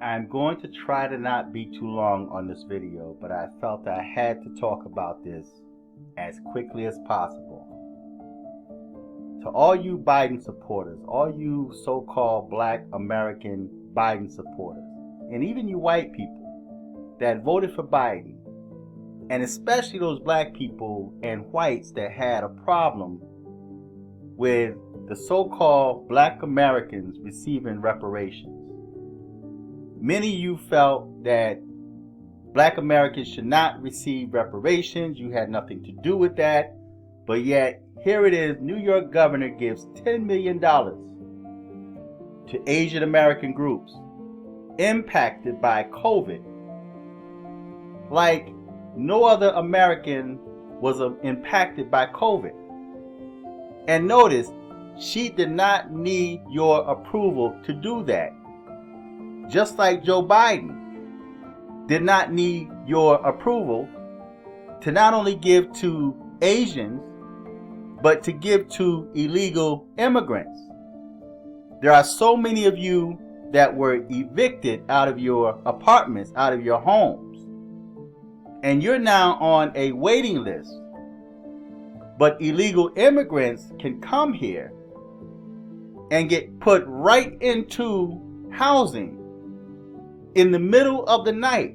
I'm going to try to not be too long on this video, but I felt I had to talk about this as quickly as possible. To all you Biden supporters, all you so-called Black American Biden supporters, and even you white people that voted for Biden, and especially those black people and whites that had a problem with the so-called Black Americans receiving reparations. Many of you felt that Black Americans should not receive reparations. You had nothing to do with that. But yet, here it is, New York governor gives $10 million to Asian American groups impacted by COVID. Like no other American was impacted by COVID. And notice, she did not need your approval to do that. Just like Joe Biden did not need your approval to not only give to Asians, but to give to illegal immigrants. There are so many of you that were evicted out of your apartments, out of your homes, and you're now on a waiting list. But illegal immigrants can come here and get put right into housing in the middle of the night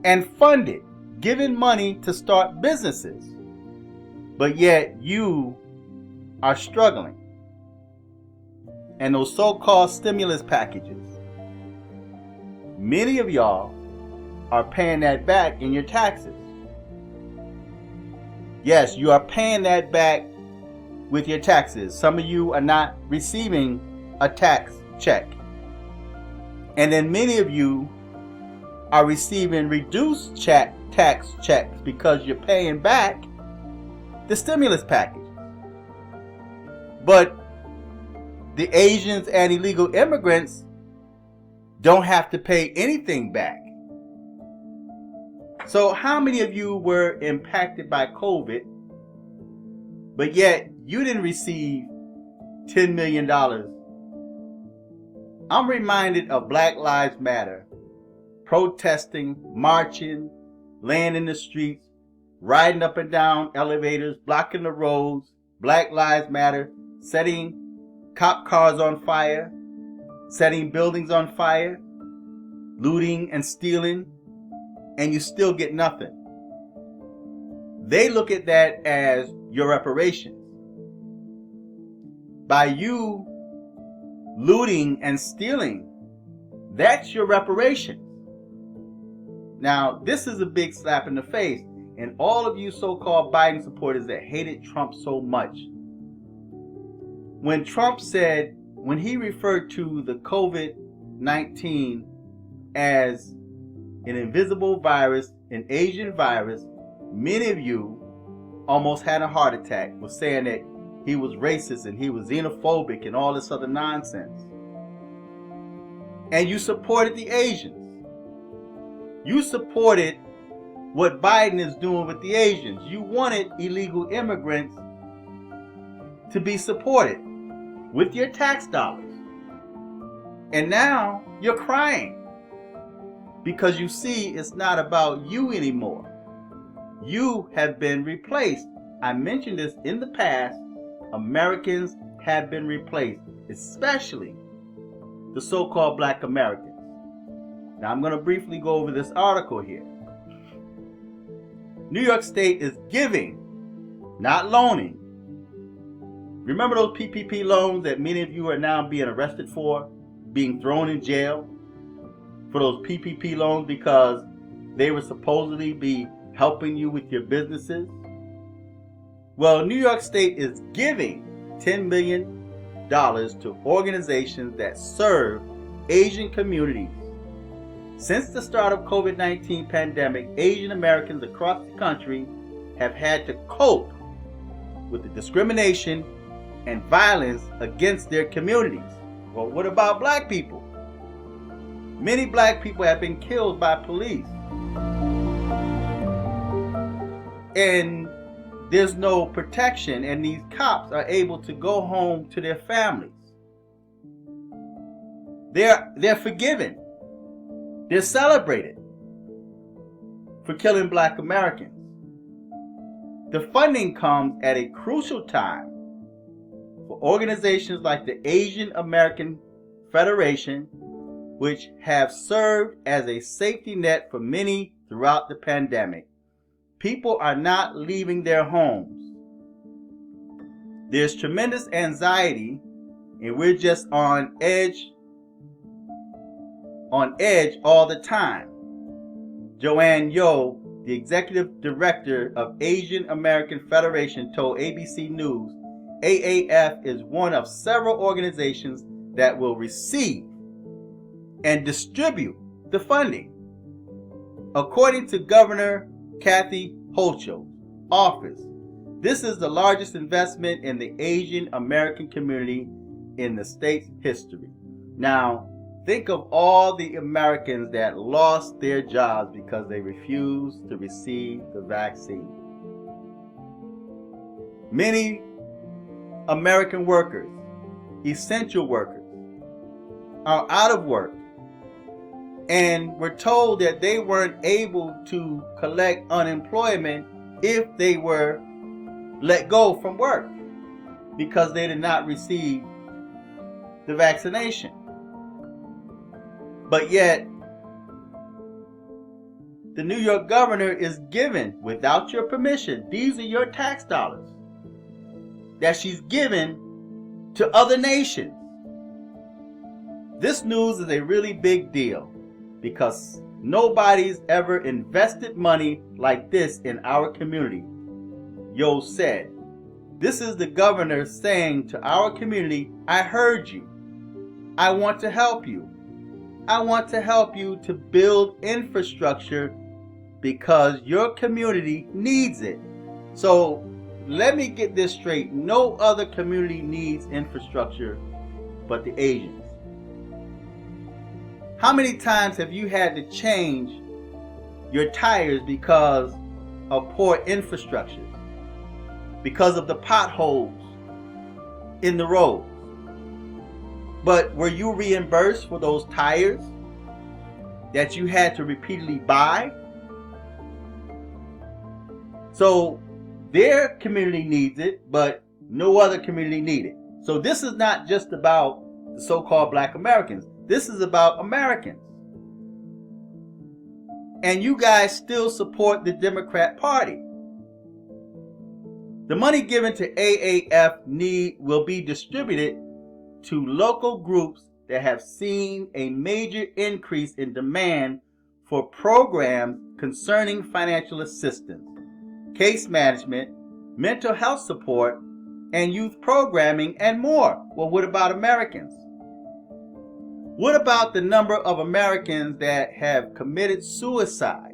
and funded, given money to start businesses. But yet you are struggling. And those so-called stimulus packages, many of y'all are paying that back in your taxes. Yes, you are paying that back with your taxes. Some of you are not receiving a tax check. And then many of you are receiving reduced tax checks because you're paying back the stimulus package. But the Asians and illegal immigrants don't have to pay anything back. So how many of you were impacted by COVID, but yet you didn't receive $10 million? I'm reminded of Black Lives Matter, protesting, marching, laying in the streets, riding up and down elevators, blocking the roads. Black Lives Matter, setting cop cars on fire, setting buildings on fire, looting and stealing, and you still get nothing. They look at that as your reparations. By you looting and stealing, that's your reparation. Now, this is a big slap in the face, and all of you so-called Biden supporters that hated Trump so much. When Trump said, when he referred to the COVID-19 as an invisible virus, an Asian virus, many of you almost had a heart attack, was saying that he was racist and he was xenophobic and all this other nonsense. And you supported the Asians. You supported what Biden is doing with the Asians. You wanted illegal immigrants to be supported with your tax dollars. And now you're crying because you see it's not about you anymore. You have been replaced. I mentioned this in the past. Americans have been replaced, especially the so-called Black Americans. Now I'm going to briefly go over this article here. New York State is giving, not loaning. Remember those PPP loans that many of you are now being arrested for, being thrown in jail for those PPP loans because they were supposedly be helping you with your businesses? Well, New York State is giving $10 million to organizations that serve Asian communities. Since the start of COVID-19 pandemic, Asian Americans across the country have had to cope with the discrimination and violence against their communities. Well, what about black people? Many black people have been killed by police. And there's no protection, and these cops are able to go home to their families. They're forgiven. They're celebrated for killing Black Americans. The funding comes at a crucial time for organizations like the Asian American Federation, which have served as a safety net for many throughout the pandemic. People are not leaving their homes. There's tremendous anxiety, and we're just on edge all the time. Joanne Yo, the executive director of Asian American Federation, told ABC News, AAF is one of several organizations that will receive and distribute the funding. According to Governor Kathy Hochul's office, this is the largest investment in the Asian American community in the state's history. Now, think of all the Americans that lost their jobs because they refused to receive the vaccine. Many American workers, essential workers, are out of work, and were told that they weren't able to collect unemployment if they were let go from work because they did not receive the vaccination. But yet, the New York governor is giving, without your permission, these are your tax dollars that she's given to other nations. This news is a really big deal because nobody's ever invested money like this in our community. Yo said, this is the governor saying to our community, I heard you. I want to help you. I want to help you to build infrastructure because your community needs it. So let me get this straight. No other community needs infrastructure but the Asians. How many times have you had to change your tires because of poor infrastructure? Because of the potholes in the road? But were you reimbursed for those tires that you had to repeatedly buy? So their community needs it, but no other community needs it. So this is not just about the so-called Black Americans. This is about Americans. And you guys still support the Democrat Party. The money given to AAF will be distributed to local groups that have seen a major increase in demand for programs concerning financial assistance, case management, mental health support, and youth programming, and more. Well, what about Americans? What about the number of Americans that have committed suicide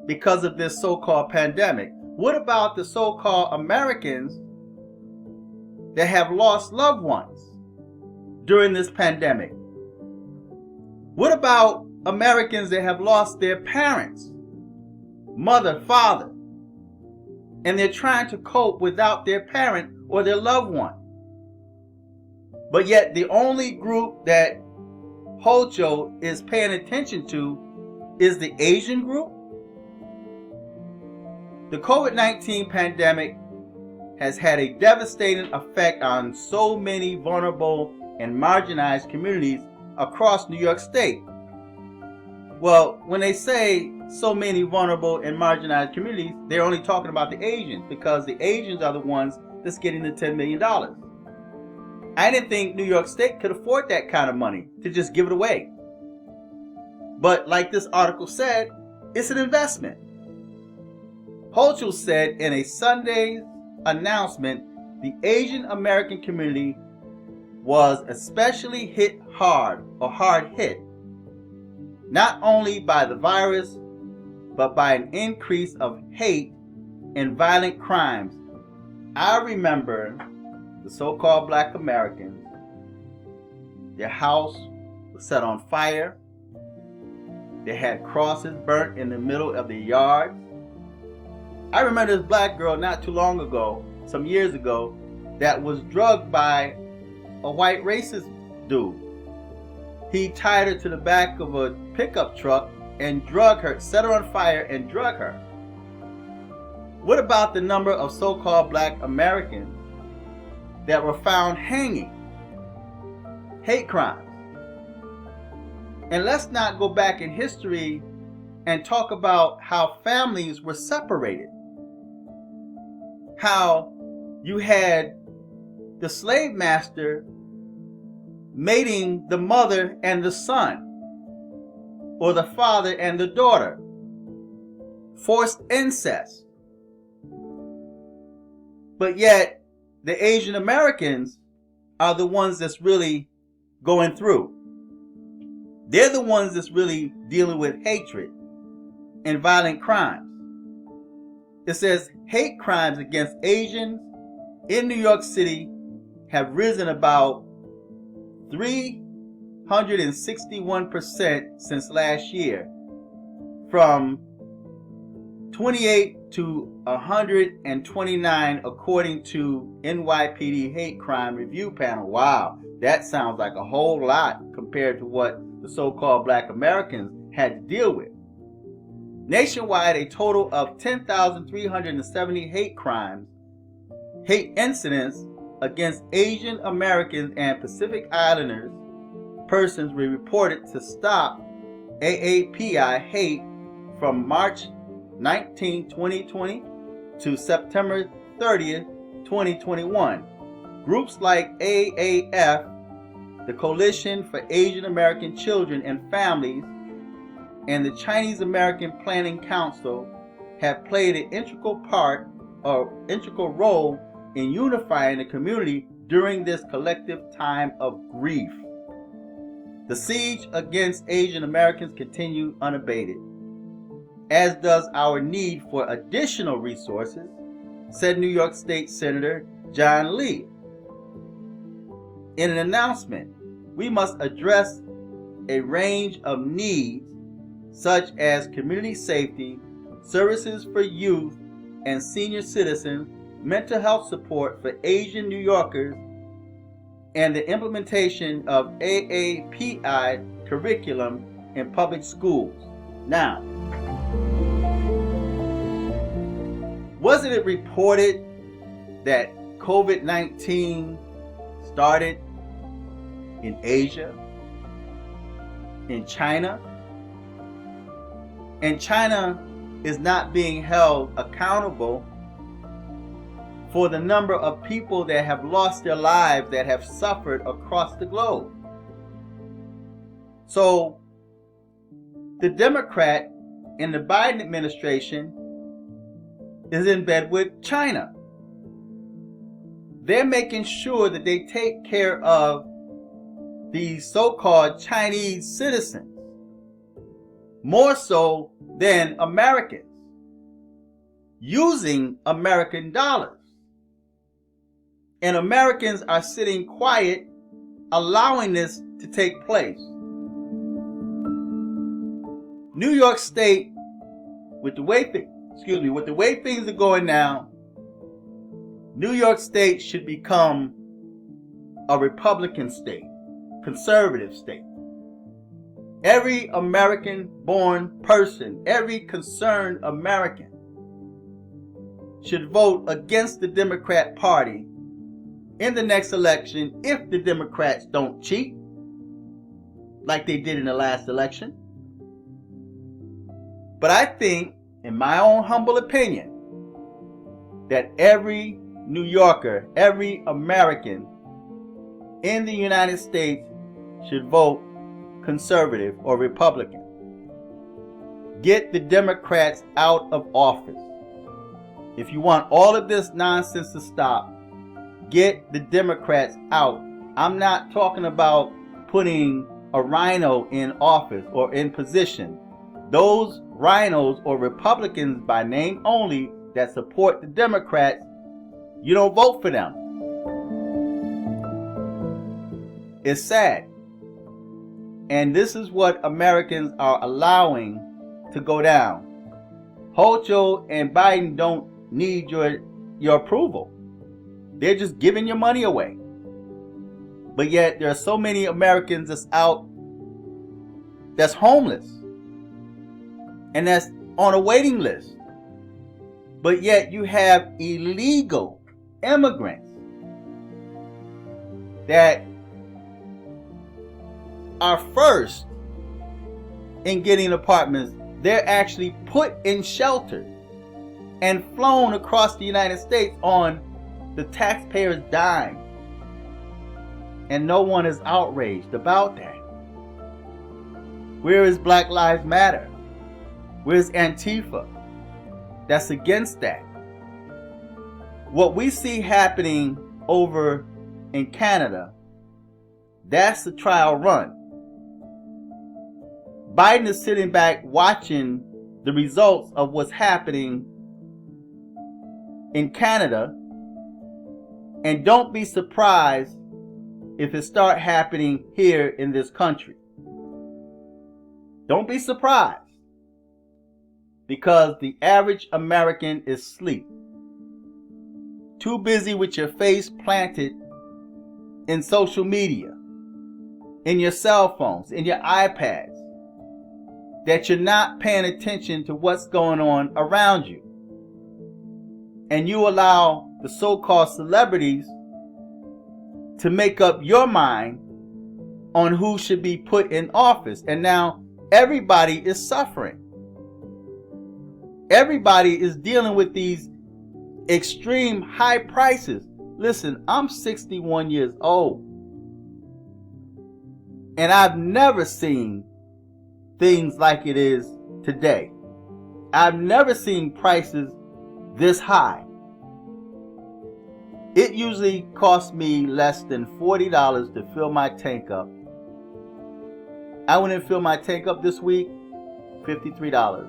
because of this so-called pandemic? What about the so-called Americans that have lost loved ones during this pandemic? What about Americans that have lost their parents, mother, father, and they're trying to cope without their parent or their loved one? But yet the only group that Hochul is paying attention to is the Asian group. The COVID-19 pandemic has had a devastating effect on so many vulnerable and marginalized communities across New York State. Well, when they say so many vulnerable and marginalized communities, they're only talking about the Asians, because the Asians are the ones that's getting the $10 million. I didn't think New York State could afford that kind of money to just give it away. But like this article said, it's an investment. Hochul said in a Sunday announcement, the Asian American community was especially hard hit, not only by the virus, but by an increase of hate and violent crimes. I remember the so-called Black Americans, their house was set on fire. They had crosses burnt in the middle of the yard. I remember this black girl not too long ago, some years ago, that was drugged by a white racist dude. he tied her to the back of a pickup truck and drug her, set her on fire and drug her. What about the number of so-called black Americans that were found hanging? Hate crimes. And let's not go back in history and talk about how families were separated. How you had the slave master mating the mother and the son, or the father and the daughter. Forced incest. But yet, the Asian Americans are the ones that's really going through. They're the ones that's really dealing with hatred and violent crimes. It says hate crimes against Asians in New York City have risen about 361% since last year, from 28 to 129 according to NYPD Hate Crime Review Panel. Wow, that sounds like a whole lot compared to what the so-called black Americans had to deal with. Nationwide, a total of 10,370 hate incidents against Asian Americans and Pacific Islanders persons were reported to stop AAPI hate from March 19, 2020 to September 30th, 2021. Groups like AAF, the Coalition for Asian American Children and Families, and the Chinese American Planning Council have played an integral role in unifying the community during this collective time of grief. The siege against Asian Americans continues unabated, as does our need for additional resources, said New York State Senator John Lee. In an announcement, we must address a range of needs such as community safety, services for youth and senior citizens, mental health support for Asian New Yorkers, and the implementation of AAPI curriculum in public schools. Now, wasn't it reported that COVID-19 started in Asia, in China? And China is not being held accountable for the number of people that have lost their lives, that have suffered across the globe. So the Democrat in the Biden administration is in bed with China. They're making sure that they take care of these so-called Chinese citizens more so than Americans, using American dollars. And Americans are sitting quiet, allowing this to take place. New York State, with the way things are going now, New York State should become a Republican state, conservative state. Every American-born person, every concerned American should vote against the Democrat Party in the next election if the Democrats don't cheat like they did in the last election. But I think, in my own humble opinion, that every New Yorker, every American in the United States should vote conservative or Republican. Get the Democrats out of office. If you want all of this nonsense to stop, get the Democrats out. I'm not talking about putting a rhino in office or in position. Those rhinos or Republicans by name only that support the Democrats, you don't vote for them. It's sad. And this is what Americans are allowing to go down. Hochul and Biden don't need your approval. They're just giving your money away. But yet there are so many Americans that's out that's homeless and that's on a waiting list. But yet you have illegal immigrants that are first in getting apartments. They're actually put in shelter and flown across the United States on the taxpayer's dime. And no one is outraged about that. Where is Black Lives Matter? Where's Antifa? That's against that. What we see happening over in Canada, that's the trial run. Biden is sitting back watching the results of what's happening in Canada, and don't be surprised if it start happening here in this country. Don't be surprised, because the average American is asleep, too busy with your face planted in social media, in your cell phones, in your iPads, that you're not paying attention to what's going on around you. And you allow the so-called celebrities to make up your mind on who should be put in office. And now everybody is suffering. Everybody is dealing with these extreme high prices. Listen, I'm 61 years old, and I've never seen things like it is today. I've never seen prices this high. It usually costs me less than $40 to fill my tank up. I went and filled my tank up this week, $53.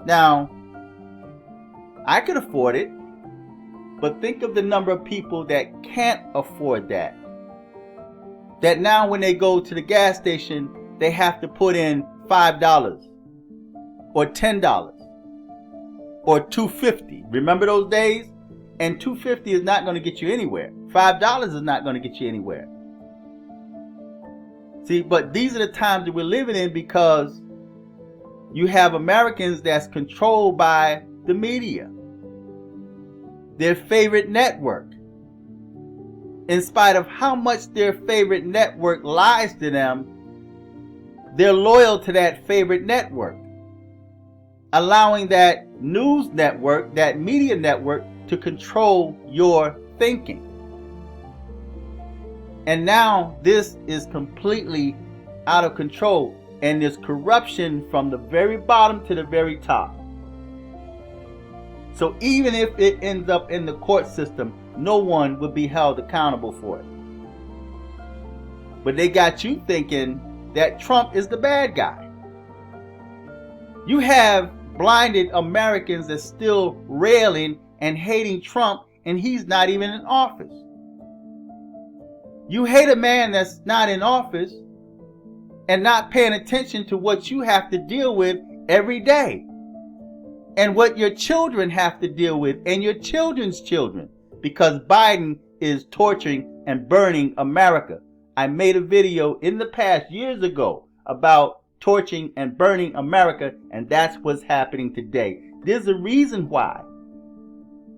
Now, I could afford it, but think of the number of people that can't afford that. That now when they go to the gas station, they have to put in $5 or $10 or $2.50. Remember those days? And $2.50 is not going to get you anywhere. $5 is not going to get you anywhere. See, but these are the times that we're living in, because you have Americans that's controlled by the media, their favorite network. In spite of how much their favorite network lies to them, they're loyal to that favorite network, allowing that news network, that media network, to control your thinking. And now this is completely out of control, and there's corruption from the very bottom to the very top. So even if it ends up in the court system, no one will be held accountable for it. But they got you thinking that Trump is the bad guy. You have blinded Americans that's still railing and hating Trump, and he's not even in office. You hate a man that's not in office and not paying attention to what you have to deal with every day, and what your children have to deal with, and your children's children, because Biden is torturing and burning America. I made a video in the past years ago about torching and burning America, and that's what's happening today. There's a reason why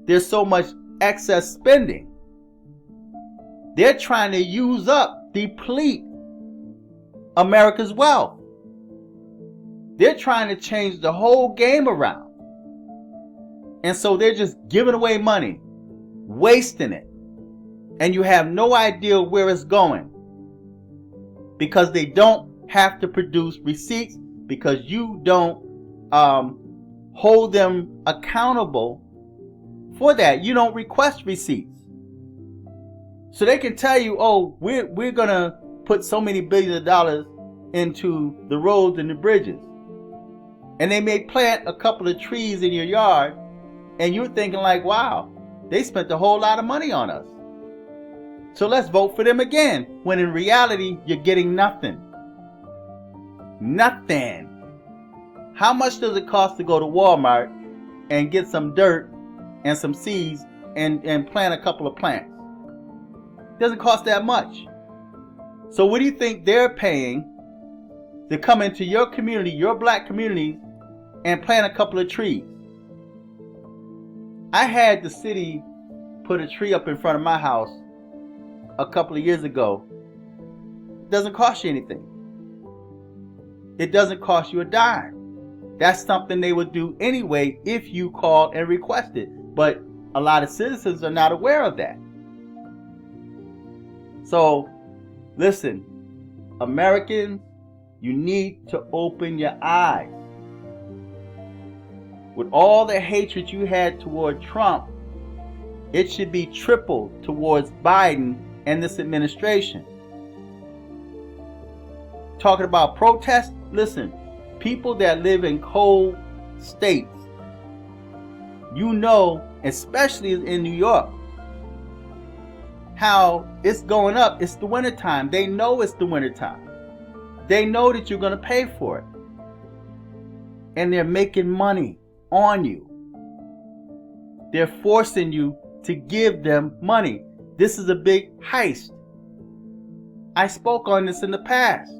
there's so much excess spending. They're trying to use up, deplete America's wealth. They're trying to change the whole game around. And so they're just giving away money, wasting it. And you have no idea where it's going, because they don't have to produce receipts, because you don't hold them accountable for that. You don't request receipts. So they can tell you, oh, we're going to put so many billions of dollars into the roads and the bridges. And they may plant a couple of trees in your yard, and you're thinking like, wow, they spent a whole lot of money on us, so let's vote for them again. When in reality, you're getting nothing. Nothing. How much does it cost to go to Walmart and get some dirt and some seeds and plant a couple of plants? It doesn't cost that much. So what do you think they're paying to come into your community, your black community, and plant a couple of trees. I had the city put a tree up in front of my house a couple of years ago. It doesn't cost you anything. It doesn't cost you a dime. That's something they would do anyway if you called and requested. But a lot of citizens are not aware of that. So, listen, Americans, you need to open your eyes. With all the hatred you had toward Trump, it should be tripled towards Biden and this administration. Talking about protests, listen, people that live in cold states, you know, especially in New York, how it's going up. It's the wintertime. They know it's the wintertime. They know that you're going to pay for it. And they're making money on you. They're forcing you to give them money. This is a big heist. I spoke on this in the past.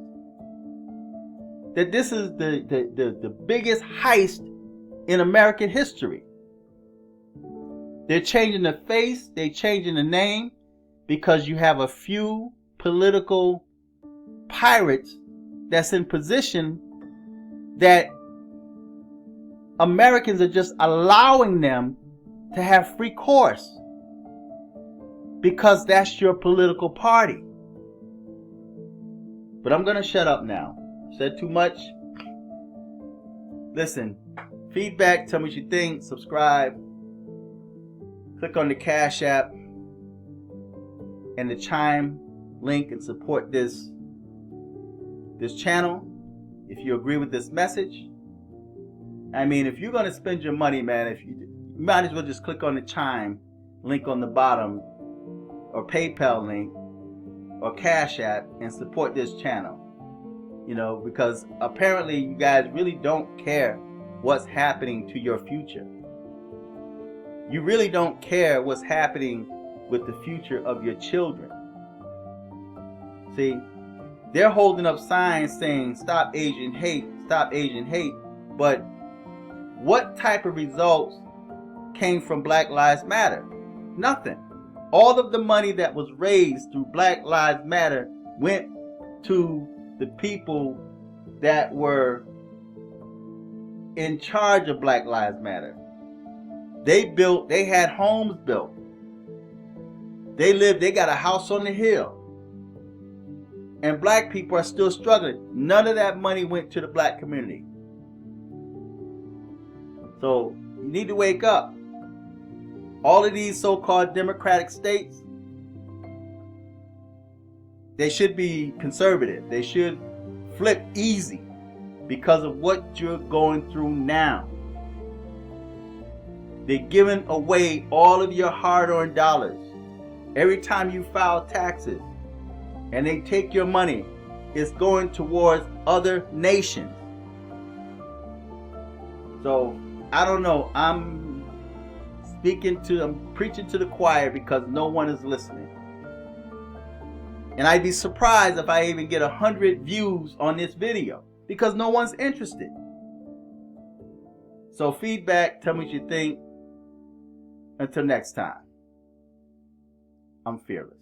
That this is the biggest heist in American history. They're changing the face, they're changing the name, because you have a few political pirates that's in position that Americans are just allowing them to have free course because that's your political party. But I'm going to shut up now. Said too much. Listen, feedback, tell me what you think, subscribe, click on the Cash App and the Chime link and support this channel if you agree with this message. I mean, if you're going to spend your money, man, you might as well just click on the Chime link on the bottom, or PayPal link, or Cash App, and support this channel. You know, because apparently you guys really don't care what's happening to your future. You really don't care what's happening with the future of your children. See, they're holding up signs saying stop Asian hate, stop Asian hate. But what type of results came from Black Lives Matter? Nothing. All of the money that was raised through Black Lives Matter went to the people that were in charge of Black Lives Matter. They had homes built. They got a house on the hill. And black people are still struggling. None of that money went to the black community. So you need to wake up. All of these so-called democratic states, they should be conservative. They should flip easy because of what you're going through now. They're giving away all of your hard-earned dollars. Every time you file taxes and they take your money, it's going towards other nations. So, I don't know. I'm preaching to the choir because no one is listening. And I'd be surprised if I even get 100 views on this video because no one's interested. So feedback, tell me what you think. Until next time, I'm fearless.